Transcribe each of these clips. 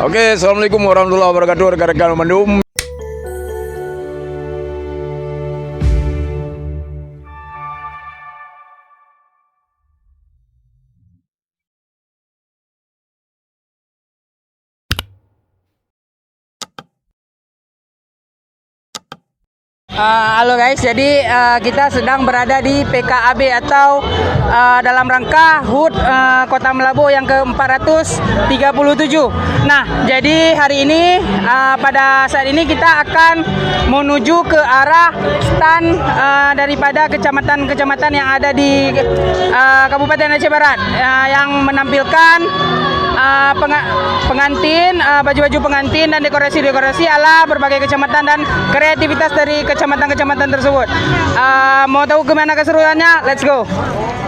Oke, assalamualaikum warahmatullahi wabarakatuh, rekan-rekan Bandung. Halo guys, jadi kita sedang berada di PKAB atau dalam rangka HUT Kota Melabu yang ke-437. Nah, jadi hari ini pada saat ini kita akan menuju ke arah stand daripada kecamatan-kecamatan yang ada di Kabupaten Aceh Barat yang menampilkan pengantin, baju-baju pengantin dan dekorasi-dekorasi ala berbagai kecamatan dan kreativitas dari kecamatan-kecamatan tersebut. Mau tahu gimana keseruannya? Let's go.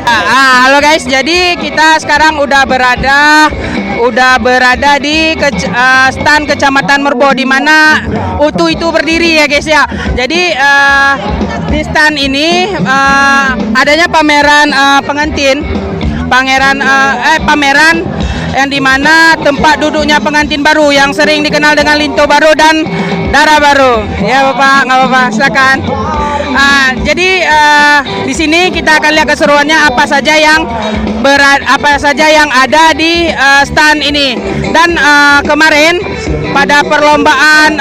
Halo guys, jadi kita sekarang udah berada di stand Kecamatan Merbau di mana UTU itu berdiri ya guys ya. Jadi di stand ini adanya pameran pameran yang dimana tempat duduknya pengantin baru yang sering dikenal dengan linto baru dan darah baru. Ya Bapak, nggak apa-apa, silakan. Jadi di sini kita akan lihat keseruannya apa saja yang ada di stand ini. Dan kemarin pada perlombaan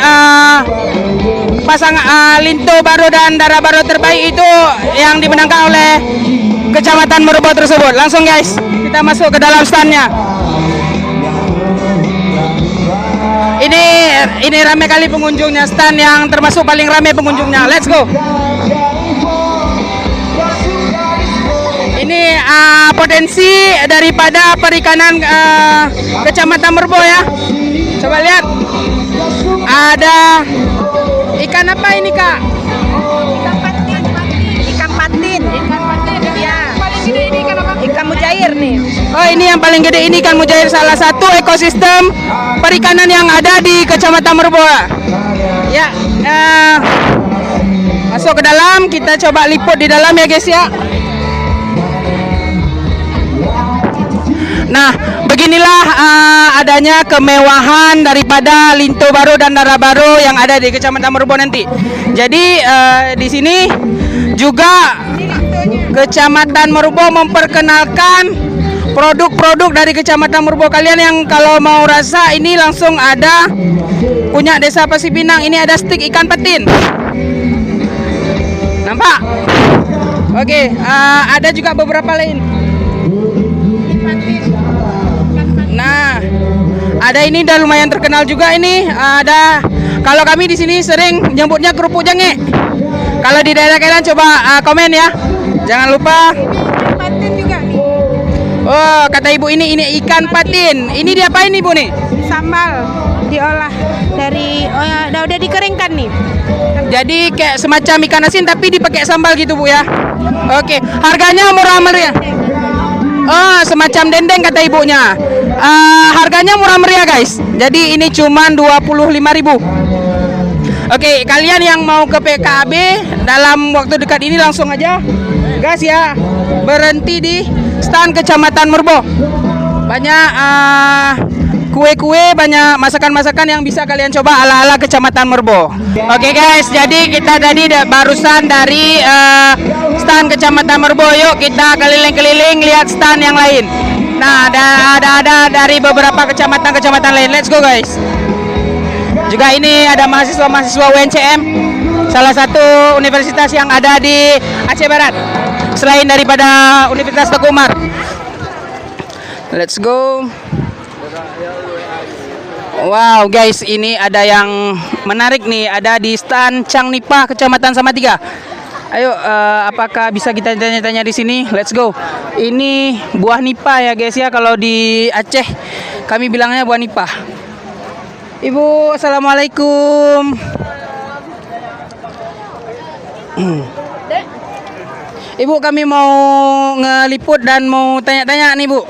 pasangan linto baru dan darah baru terbaik itu yang dimenangkan oleh Kecamatan Merbau tersebut. Langsung guys, kita masuk ke dalam standnya. Ini ramai kali pengunjungnya, stand yang termasuk paling ramai pengunjungnya. Let's go. Ini potensi daripada perikanan Kecamatan Merbau ya. Coba lihat. Ada ikan apa ini Kak? Ikan patin. Ya. Paling gede ini ikan apa? Ikan mujair nih. Oh, ini yang paling gede ini ikan mujair, salah satu ekosistem perikanan yang ada di Kecamatan Merbau. Ya, masuk ke dalam, kita coba liput di dalam ya guys ya. Nah, beginilah adanya kemewahan daripada linto baru dan darah baru yang ada di Kecamatan Merbau nanti. Jadi di sini juga Kecamatan Merbau memperkenalkan produk-produk dari Kecamatan Merbau. Kalian yang kalau mau rasa ini langsung ada punya Desa Pasipinang. Ini ada stik ikan patin. Nampak? Oke, ada juga beberapa lain. Nah, ada ini dan lumayan terkenal juga ini. Ada, kalau kami di sini sering nyebutnya kerupuk jange. Kalau di daerah kalian coba komen ya. Jangan lupa. Patin juga nih. Oh, kata ibu ini ikan patin. Ini diapain nih Bu nih? Sambal diolah dari udah dikeringkan nih. Jadi kayak semacam ikan asin tapi dipakai sambal gitu Bu ya. Oke, harganya murah meriah. Oh, semacam dendeng kata ibunya. Harganya murah meriah guys. Jadi ini cuman 25.000. Oke, kalian yang mau ke PKAB dalam waktu dekat ini langsung aja gas ya, berhenti di stand Kecamatan Merbau. Banyak kue-kue, banyak masakan-masakan yang bisa kalian coba ala-ala Kecamatan Merbau. Oke guys, jadi kita tadi barusan dari stand Kecamatan Merbau. Yuk kita keliling-keliling lihat stand yang lain. Nah, ada dari beberapa kecamatan-kecamatan lain. Let's go guys. Juga ini ada mahasiswa-mahasiswa UNCM, salah satu universitas yang ada di Aceh Barat selain daripada Universitas Teguh Umar. Let's go. Wow guys, ini ada yang menarik nih, ada di stand Cang Nipah Kecamatan Samatiga. Ayo, apakah bisa kita tanya-tanya di sini? Let's go. Ini buah nipah ya guys ya, kalau di Aceh kami bilangnya buah nipah. Ibu, assalamualaikum. Ibu, kami mau ngeliput dan mau tanya-tanya nih Bu.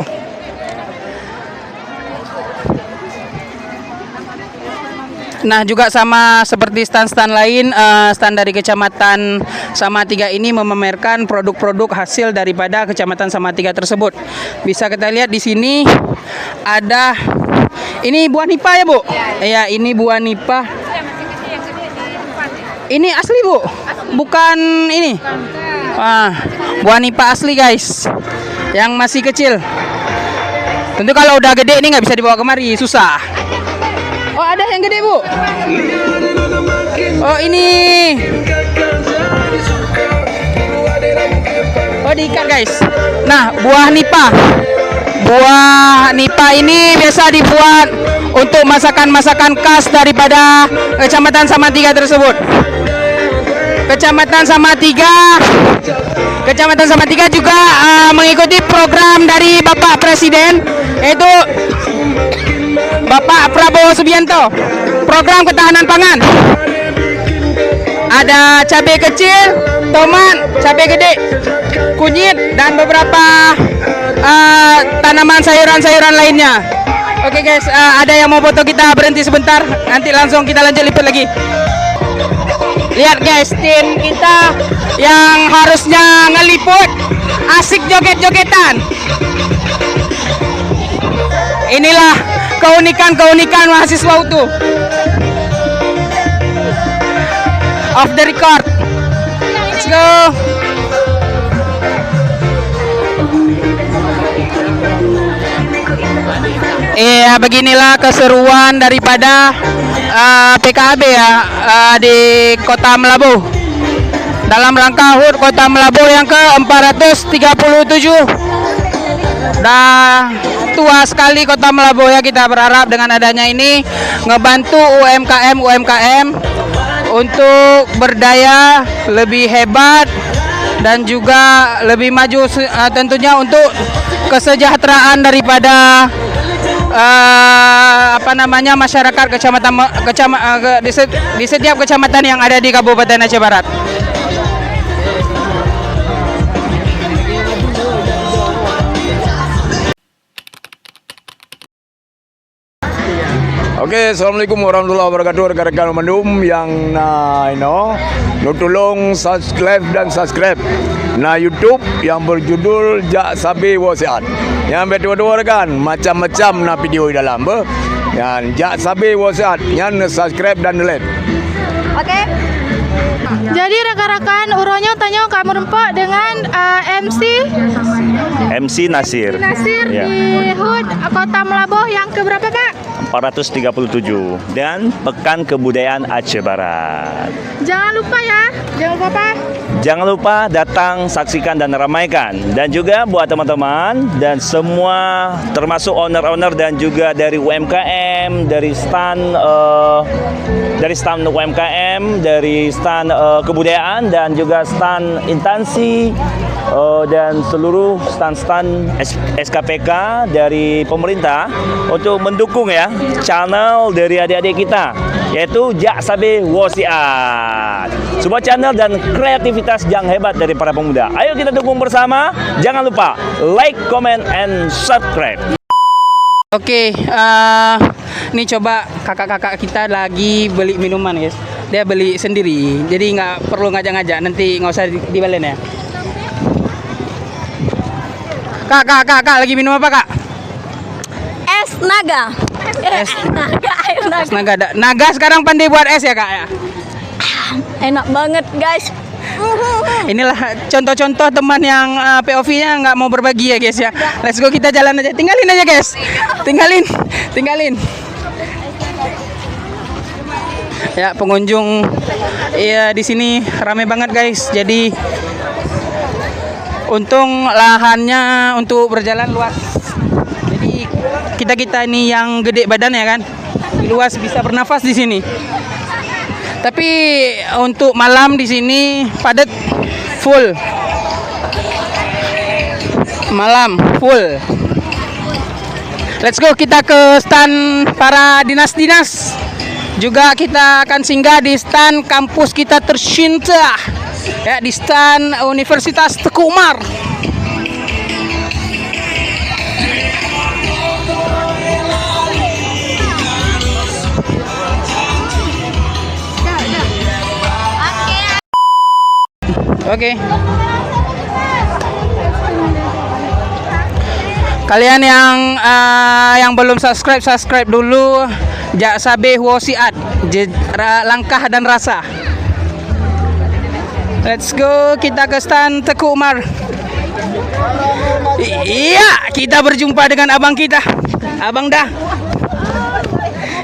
Nah, juga sama seperti stand-stand lain, stand dari Kecamatan Samatiga ini memamerkan produk-produk hasil daripada Kecamatan Samatiga tersebut. Bisa kita lihat di sini ada Ini buah nipah ya Bu? Iya, ini buah nipah. Ini asli Bu? Bukan ini? Wah, buah nipah asli guys. Yang masih kecil. Tentu kalau udah gede ini nggak bisa dibawa kemari, susah. Oh ada yang gede Bu? Oh ini. Oh diikat guys. Nah buah nipah. Buah nipah ini biasa dibuat untuk masakan-masakan khas daripada Kecamatan Samatiga tersebut. Kecamatan Samatiga juga mengikuti program dari Bapak Presiden, yaitu Bapak Prabowo Subianto, program ketahanan pangan. Ada cabai kecil, tomat, cabai gede, kunyit, dan beberapa tanaman sayuran-sayuran lainnya. Oke guys, ada yang mau foto, kita berhenti sebentar, nanti langsung kita lanjut liput lagi. Lihat guys, tim kita yang harusnya ngeliput asik joget-jogetan. Inilah keunikan mahasiswa utuh. Off the record. Let's go. Iya, beginilah keseruan daripada PKB ya di Kota Melabuh. Dalam rangka HUT Kota Melabuh yang ke-437. Dah tua sekali Kota Melabuh ya, kita berharap dengan adanya ini ngebantu UMKM untuk berdaya lebih hebat dan juga lebih maju, tentunya untuk kesejahteraan daripada masyarakat di setiap kecamatan yang ada di Kabupaten Aceh Barat. Oke, assalamualaikum warahmatullahi wabarakatuh rekan-rekan Mendum yang tolong subscribe dan subscribe YouTube yang berjudul Jak Sabi Wasiat. Yang berdua-dua rekan macam-macam video di dalam yang Jak Sabi Wasiat yang subscribe dan like. Oke. Jadi rekan-rekan uronya tanya kamu rempok dengan MC Nasir ya. Di HUT Kota Melabuh yang keberapa Pak? 437 dan Pekan Kebudayaan Aceh Barat. Jangan lupa ya, jangan lupa apa? Jangan lupa datang, saksikan dan ramaikan. Dan juga buat teman-teman dan semua termasuk owner-owner dan juga dari UMKM, dari stand UMKM, dari stand kebudayaan dan juga stand instansi dan seluruh stand-stand SKPK dari pemerintah untuk mendukung ya channel dari adik-adik kita, yaitu Jak Sabi Wasiat, sebuah channel dan kreativitas yang hebat dari para pemuda. Ayo kita dukung bersama. Jangan lupa like, comment, and subscribe. Oke, ini coba kakak-kakak kita lagi beli minuman guys. Dia beli sendiri, jadi nggak perlu ngajak-ngajak. Nanti nggak usah dibalen ya. Kak, lagi minum apa kak? Es naga. Es Naga, air naga. naga. Naga sekarang pandai buat es ya kak ya. Enak banget guys. Inilah contoh-contoh teman yang POV-nya nggak mau berbagi ya guys ya. Let's go, kita jalan aja. Tinggalin aja guys. Tinggalin. Ya pengunjung ya di sini ramai banget guys. Jadi untung lahannya untuk berjalan luas. Jadi kita ini yang gede badan ya kan, luas bisa bernafas di sini. Tapi untuk malam di sini padat, full. Malam full. Let's go, kita ke stand para dinas-dinas. Juga kita akan singgah di stand kampus kita tercinta. Ya, di stand Universitas Teguh Umar. Oke. Kalian yang belum subscribe dulu. Jak Sabeh Wosiat, langkah dan rasa. Let's go, kita ke stand Teguh Umar. Iya, kita berjumpa dengan abang kita, Abang Dah.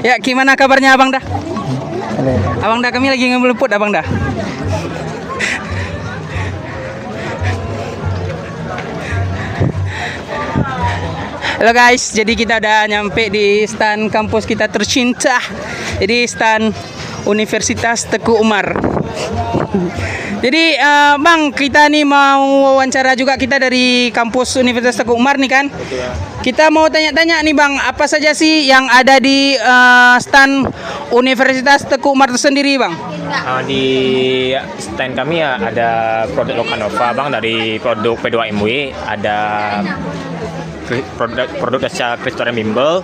Ya, gimana kabarnya Abang Dah? Abang Dah, kami lagi ngeliput Abang Dah. Halo guys, jadi kita udah nyampe di stand kampus kita tercinta. Jadi stand Universitas Teguh Umar. Jadi Bang, kita nih mau wawancara juga, kita dari kampus Universitas Teguh Umar nih kan. Kita mau tanya-tanya nih Bang, apa saja sih yang ada di stand Universitas Teguh Umar itu sendiri Bang? Di stand kami ya ada produk Lokanova Bang, dari produk P2MW, ada produk Dasya Christopher Bimbel,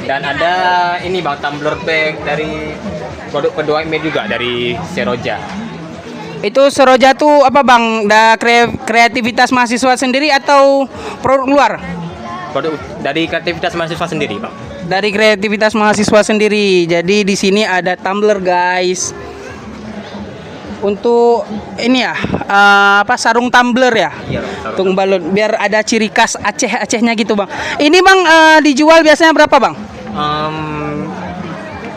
dan ada ini Bang, tumbler bag dari produk P2MW juga dari Seroja. Itu Seroja tuh apa Bang? Kreativitas mahasiswa sendiri atau produk luar? Produk dari kreativitas mahasiswa sendiri Bang. Dari kreativitas mahasiswa sendiri. Jadi di sini ada tumbler guys. Untuk ini ya, sarung tumbler ya. Iya, sarung. Untuk balut biar ada ciri khas Aceh-Acehnya gitu Bang. Ini Bang dijual biasanya berapa Bang?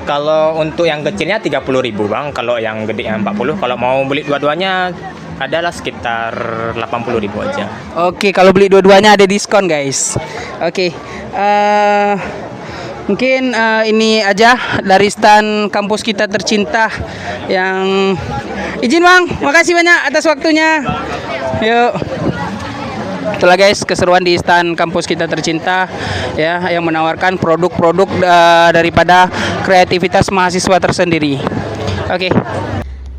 Kalau untuk yang kecilnya 30.000 Bang, kalau yang gedenya 40. Kalau mau beli dua-duanya adalah sekitar 80.000 aja. Oke, kalau beli dua-duanya ada diskon guys. Oke. Mungkin ini aja dari stand kampus kita tercinta yang izin Bang, makasih banyak atas waktunya. Yuk. Itulah guys keseruan di stand kampus kita tercinta ya, yang menawarkan produk-produk daripada kreativitas mahasiswa tersendiri. Oke.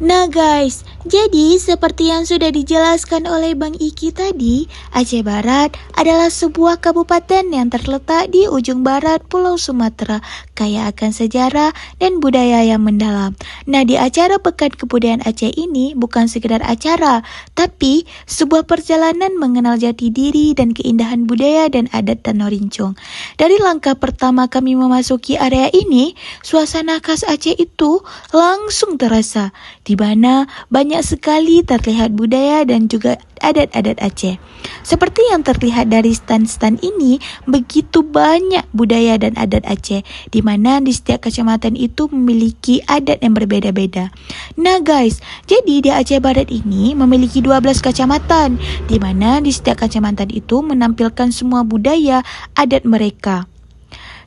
Nah guys, jadi seperti yang sudah dijelaskan oleh Bang Iki tadi, Aceh Barat adalah sebuah kabupaten yang terletak di ujung barat Pulau Sumatera, kaya akan sejarah dan budaya yang mendalam. Nah, di acara Pekan Kebudayaan Aceh ini bukan sekedar acara, tapi sebuah perjalanan mengenal jati diri dan keindahan budaya dan adat Tanah Rincung. Dari langkah pertama kami memasuki area ini, suasana khas Aceh itu langsung terasa, di mana banyak sekali terlihat budaya dan juga adat-adat Aceh. Seperti yang terlihat dari stand-stand ini, begitu banyak budaya dan adat Aceh, di mana di setiap kecamatan itu memiliki adat yang berbeda-beda. Nah guys, jadi di Aceh Barat ini memiliki 12 kecamatan, di mana di setiap kecamatan itu menampilkan semua budaya adat mereka.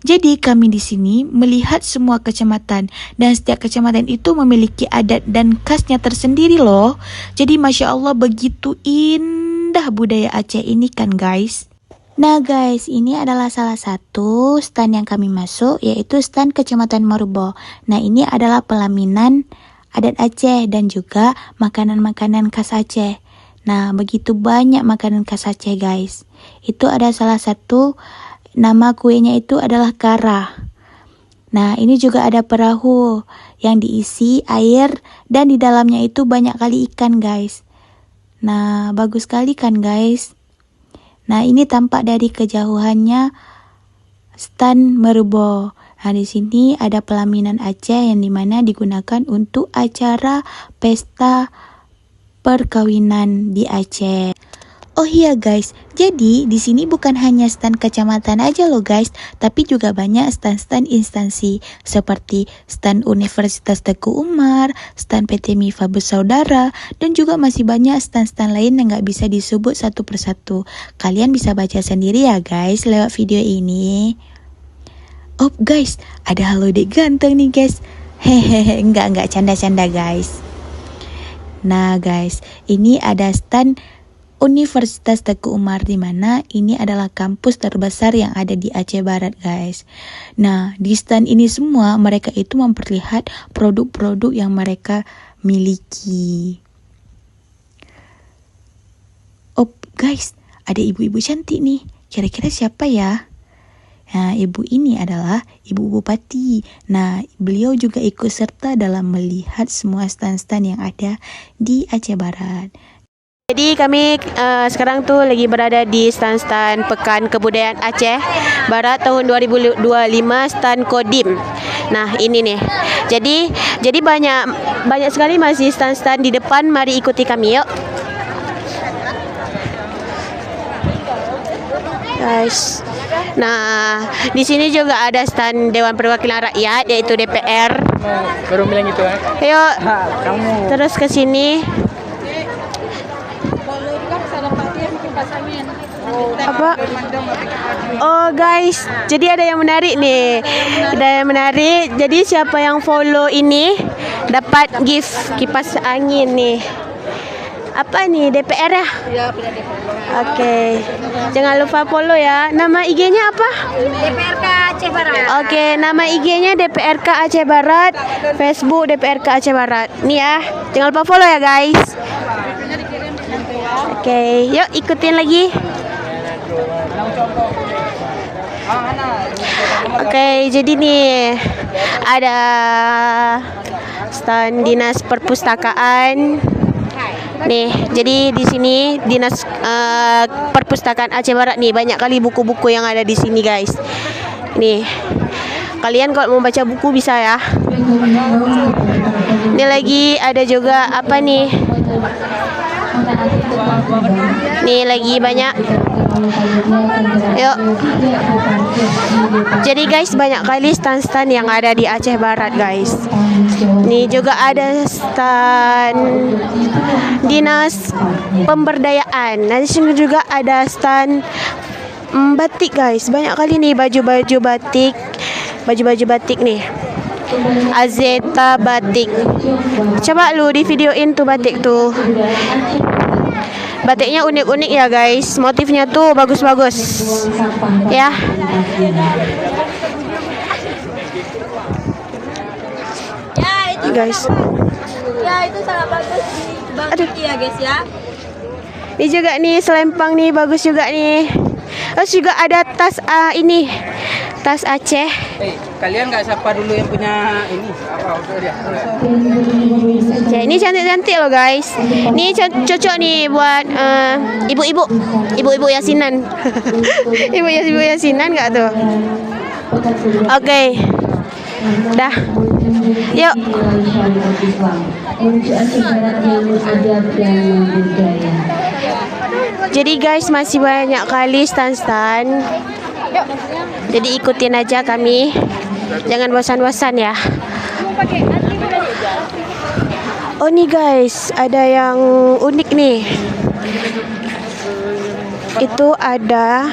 Jadi kami di sini melihat semua kecamatan, dan setiap kecamatan itu memiliki adat dan khasnya tersendiri loh. Jadi Masya Allah begitu indah budaya Aceh ini kan guys. Nah guys, ini adalah salah satu stand yang kami masuk, yaitu stand Kecamatan Merubo. Nah ini adalah pelaminan adat Aceh dan juga makanan-makanan khas Aceh. Nah begitu banyak makanan khas Aceh guys. Itu ada salah satu, nama kuenya itu adalah karah. Nah, ini juga ada perahu yang diisi air dan di dalamnya itu banyak kali ikan, guys. Nah, bagus sekali kan, guys. Nah, ini tampak dari kejauhannya stand Merubo. Nah, di sini ada pelaminan Aceh yang dimana digunakan untuk acara pesta perkawinan di Aceh. Oh iya guys, jadi di sini bukan hanya stand kecamatan aja loh guys, tapi juga banyak stand-stand instansi seperti stand Universitas Teguh Umar, stand PT Mifa Bersaudara, dan juga masih banyak stand-stand lain yang gak bisa disebut satu persatu. Kalian bisa baca sendiri ya guys lewat video ini. Oh guys, ada halo dek ganteng nih guys. Hehehe, enggak canda-canda guys. Nah guys, ini ada stand Universitas Teguh Umar, di mana ini adalah kampus terbesar yang ada di Aceh Barat guys. Nah di stand ini semua mereka itu memperlihat produk-produk yang mereka miliki. Oh guys, ada ibu-ibu cantik nih. Kira-kira siapa ya? Nah ibu ini adalah Ibu Bupati. Nah beliau juga ikut serta dalam melihat semua stand-stand yang ada di Aceh Barat. Jadi kami sekarang tuh lagi berada di stand-stand Pekan Kebudayaan Aceh Barat tahun 2025, stand Kodim. Nah, ini nih. Jadi banyak sekali masih stand-stand di depan. Mari ikuti kami yuk. Guys. Nah, di sini juga ada stand Dewan Perwakilan Rakyat yaitu DPR. Baru bilang gitu kan? Yuk. Terus ke sini. Apa? Oh guys, jadi ada yang menarik nih. Ada yang menarik. Jadi siapa yang follow ini dapat gift kipas angin nih. Apa nih, DPR ya? Iya, punya DPR. Oke. Jangan lupa follow ya. Nama IG-nya apa? DPRK Aceh Barat. Oke, nama IG-nya DPRK Aceh Barat, Facebook DPRK Aceh Barat. Nih ya. Jangan lupa follow ya, guys. Oke, yuk ikutin lagi. Oke, jadi nih ada stand Dinas Perpustakaan. Nih, jadi di sini Dinas Perpustakaan Aceh Barat nih banyak kali buku-buku yang ada di sini, guys. Nih. Kalian kalau mau baca buku bisa ya. Ini lagi ada juga apa nih? Nih lagi banyak. Yuk. Jadi guys, banyak kali stand-stand yang ada di Aceh Barat, guys. Nih juga ada stand Dinas Pemberdayaan. Nah, di sini juga ada stand batik, guys. Banyak kali nih baju-baju batik. Baju-baju batik nih. Azeta batik. Coba lu di videoin tuh batik tuh. Batiknya unik-unik ya, guys. Motifnya tuh bagus-bagus. Ya. Ya, itu Guys. Ya, itu sangat bagus di Bang Kiki ya, guys ya. Ini juga nih selempang nih bagus juga nih. Terus juga ada tas ini. Tas Aceh. Kalian nggak sapa dulu yang punya ini? Aceh. Ini cantik-cantik loh, guys. Ini cocok nih buat ibu-ibu. Ibu-ibu yasinan. Ibu yasinan nggak tuh? Oke. Dah. Yuk. Jadi guys, masih banyak kali stand-stand. Jadi ikutin aja kami. Jangan bosan-bosan ya. Oh nih guys, ada yang unik nih. Itu ada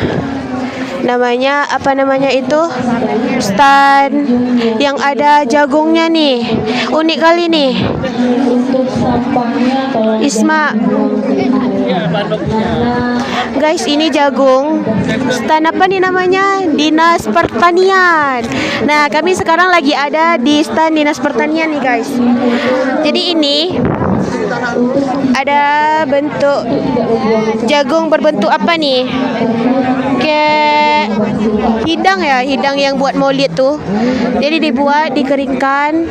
namanya apa namanya itu stand yang ada jagungnya nih, unik kali nih. Isma guys, ini jagung stand apa nih namanya, Dinas Pertanian. Nah, kami sekarang lagi ada di stand Dinas Pertanian nih guys. Jadi ini ada bentuk jagung berbentuk apa nih, kayak hidang ya, hidang yang buat maulid tuh. Jadi dibuat, dikeringkan.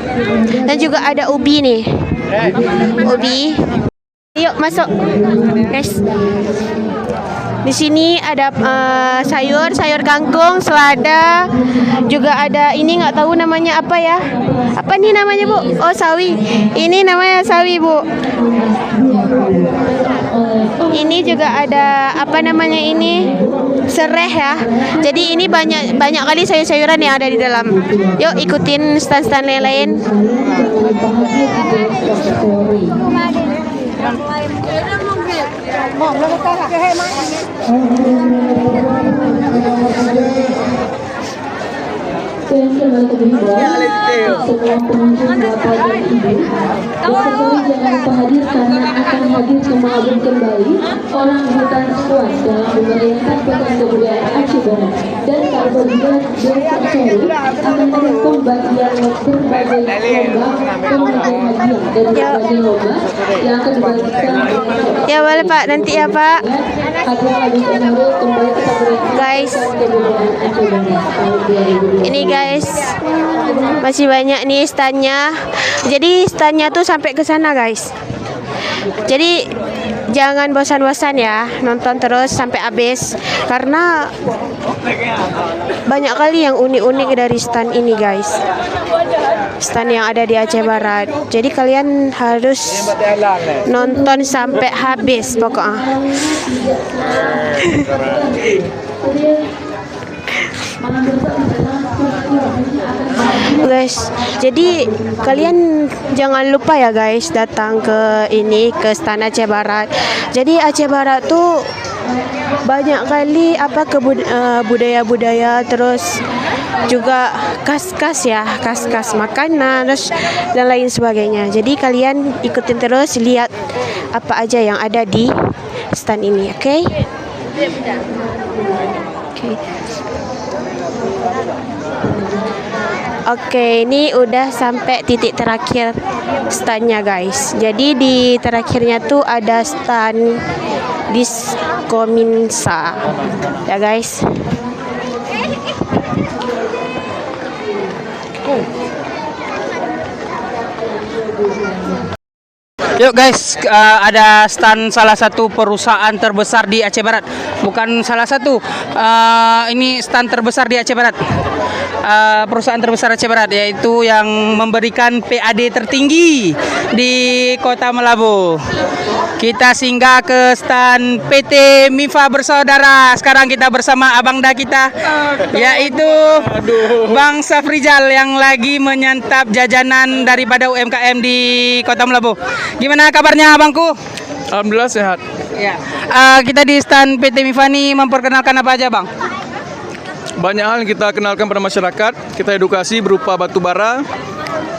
Dan juga ada ubi nih, ubi. Yuk masuk guys. Di sini ada sayur kangkung, selada, juga ada ini nggak tahu namanya apa ya. Apa nih namanya, Bu? Oh, sawi. Ini namanya sawi, Bu. Ini juga ada apa namanya ini? Sereh ya. Jadi ini banyak kali sayur-sayuran yang ada di dalam. Yuk ikutin stand-stand lain-lain. Semua pengunjung Bapak dan Ibu, diketahui jangan lupa hadir karena akan hadir mengagum kembali orang hutan squad dalam memeriahkan Pekan Kebudayaan Aceh Barat. Dan tak berbeda besok sore akan ada pembagian berbagai lomba, pembagian hadiah dari berbagai lomba yang akan dibagikan. Ya boleh Pak, nanti ya Pak. Guys, ini guys, masih banyak nih standnya. Jadi standnya tuh sampai ke sana guys. Jadi jangan bosan-bosan ya, nonton terus sampai habis karena banyak kali yang unik-unik dari stand ini guys. Stand yang ada di Aceh Barat. Jadi kalian harus nonton sampai habis pokoknya. Guys, jadi kalian jangan lupa ya guys datang ke ini, ke stand Aceh Barat. Jadi Aceh Barat tuh banyak kali apa budaya-budaya, terus juga khas-khas ya, khas-khas makanan terus dan lain sebagainya. Jadi kalian ikutin terus, lihat apa aja yang ada di stand ini, oke? Oke, ini udah sampai titik terakhir standnya guys. Jadi di terakhirnya tuh ada stand Diskominsa ya guys. Yuk guys, ada stand salah satu perusahaan terbesar di Aceh Barat. Bukan salah satu, ini stand terbesar di Aceh Barat. Perusahaan terbesar Aceh Barat, yaitu yang memberikan PAD tertinggi di Kota Melabu. Kita singgah ke stand PT Mifa Bersaudara. Sekarang kita bersama abang dah kita, yaitu Bang Safrizal yang lagi menyantap jajanan daripada UMKM di Kota Melabu. Gimana kabarnya abangku? Alhamdulillah sehat. Ya, kita di stand PT Mifa ini memperkenalkan apa aja bang? Banyak hal yang kita kenalkan pada masyarakat. Kita edukasi berupa batu bara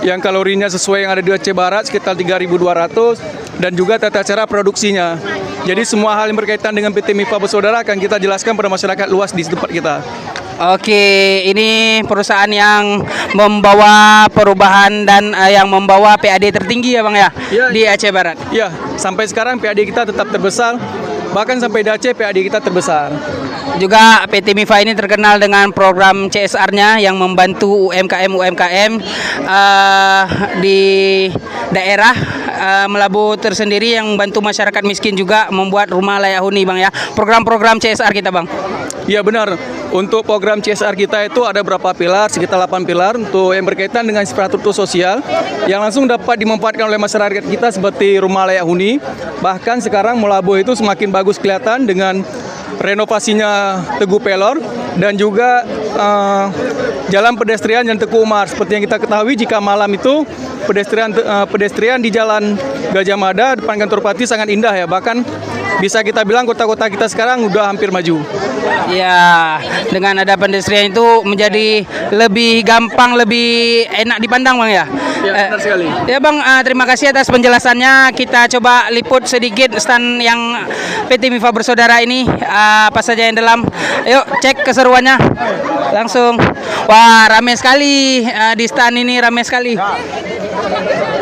yang kalorinya sesuai yang ada di Aceh Barat sekitar 3.200, dan juga tata cara produksinya. Jadi semua hal yang berkaitan dengan PT Mifa Bersaudara akan kita jelaskan pada masyarakat luas di tempat kita. Oke, ini perusahaan yang membawa perubahan dan yang membawa PAD tertinggi ya bang ya, di Aceh Barat. Ya, sampai sekarang PAD kita tetap terbesar. Bahkan sampai di Aceh PAD kita terbesar. Juga PT Mifa ini terkenal dengan program CSR-nya yang membantu UMKM di daerah Melabu tersendiri, yang membantu masyarakat miskin, juga membuat rumah layak huni bang ya. Program-program CSR kita bang. Ya benar. Untuk program CSR kita itu ada berapa pilar, sekitar 8 pilar untuk yang berkaitan dengan infrastruktur sosial yang langsung dapat dimanfaatkan oleh masyarakat kita seperti rumah layak huni. Bahkan sekarang Melabu itu semakin bagus kelihatan dengan renovasinya Teguh Pelor dan juga jalan pedestrian yang Teguh Umar. Seperti yang kita ketahui, jika malam itu pedestrian di Jalan Gajah Mada depan kantor Bupati sangat indah ya. Bahkan bisa kita bilang kota-kota kita sekarang udah hampir maju. Ya, dengan ada pedestrian itu menjadi lebih gampang, lebih enak dipandang bang ya. Ya, benar sekali. Ya bang, terima kasih atas penjelasannya. Kita coba liput sedikit stand yang PT Mifa Bersaudara ini, apa saja yang dalam. Yuk cek keseruannya langsung. Wah, ramai sekali di stand ini, ramai sekali.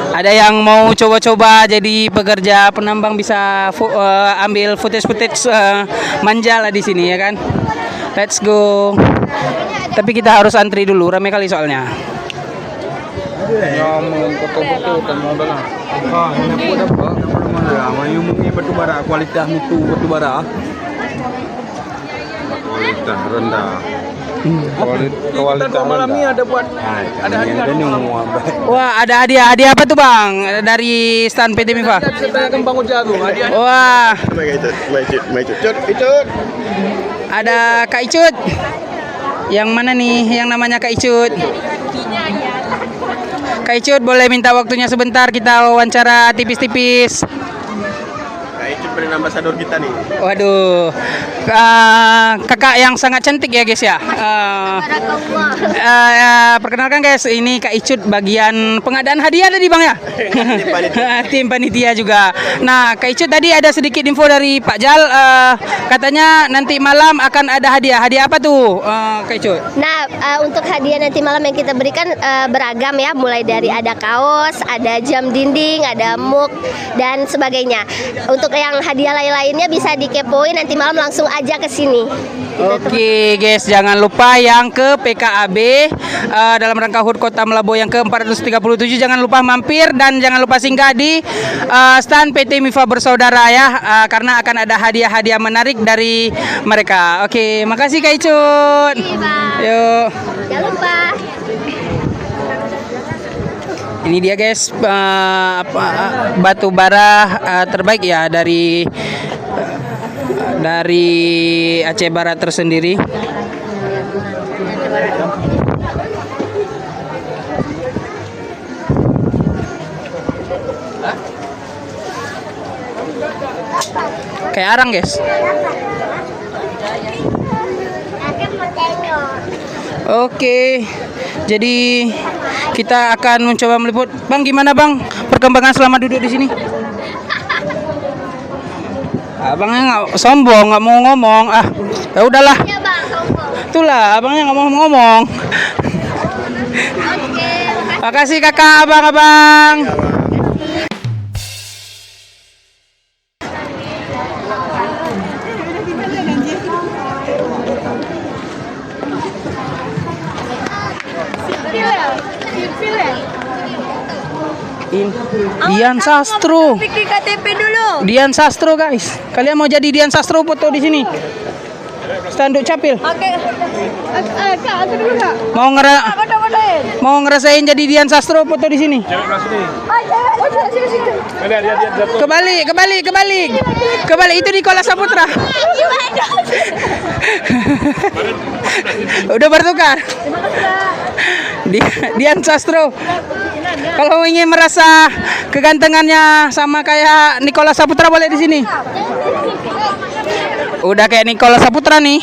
Ada yang mau coba-coba jadi pekerja penambang, bisa ambil footage manja lah di sini ya kan. Let's go. Tapi kita harus antri dulu, ramai kali soalnya. Kualitas mutu batu bara. Kualitas rendah. Kualitas malam ini ada buat ada hadiah. Wah, ada hadiah. Hadiah apa tuh bang dari stand PT Mifa? Tanyakan Bang Uja tuh hadiah. Wah, ada Kak Icut. Yang mana nih yang namanya Kak Icut? Kak Icut, boleh minta waktunya sebentar, kita wawancara tipis-tipis. Kak Icut brand ambassador kita nih. Waduh, kakak yang sangat cantik ya guys ya. Perkenalkan guys, ini Kak Icut bagian pengadaan hadiah tadi bang ya. Tim panitia juga. Nah Kak Icut, tadi ada sedikit info dari Pak Jal, katanya nanti malam akan ada hadiah. Hadiah apa tuh Kak Icut? Nah untuk hadiah nanti malam yang kita berikan beragam ya, mulai dari ada kaos, ada jam dinding, ada mug dan sebagainya. Untuk yang hadiah hadiah lain-lainnya bisa dikepoin nanti malam, langsung aja ke sini. Oke guys, jangan lupa yang ke PKAB dalam rangka HUT Kota Melaboh yang ke-437, jangan lupa mampir dan jangan lupa singgah di stand PT Mifa Bersaudara ya, karena akan ada hadiah-hadiah menarik dari mereka. Oke, makasih Kak Icut. Yuk. Jangan lupa. Ini dia guys, batu bara terbaik ya dari Aceh Barat tersendiri. Kayak arang guys. Oke, jadi kita akan mencoba meliput. Bang, gimana bang perkembangan selama duduk di sini? Abangnya nggak sombong, nggak mau ngomong. Ya udahlah. Itulah abangnya nggak mau ngomong. Makasih kakak, abang-abang. Dian Sastro. Bikin KTP dulu. Dian Sastro guys. Kalian mau jadi Dian Sastro foto di sini? Standuk capil. Oke. Kak, dulu Kak. Mau ngerasain jadi Dian Sastro foto di sini? Kebalik itu Nikola Saputra. Udah bertukar. Dian Sastro. Kalau ingin merasa kegantengannya sama kayak Nikola Saputra boleh di sini. Udah kayak Nikola Saputra nih.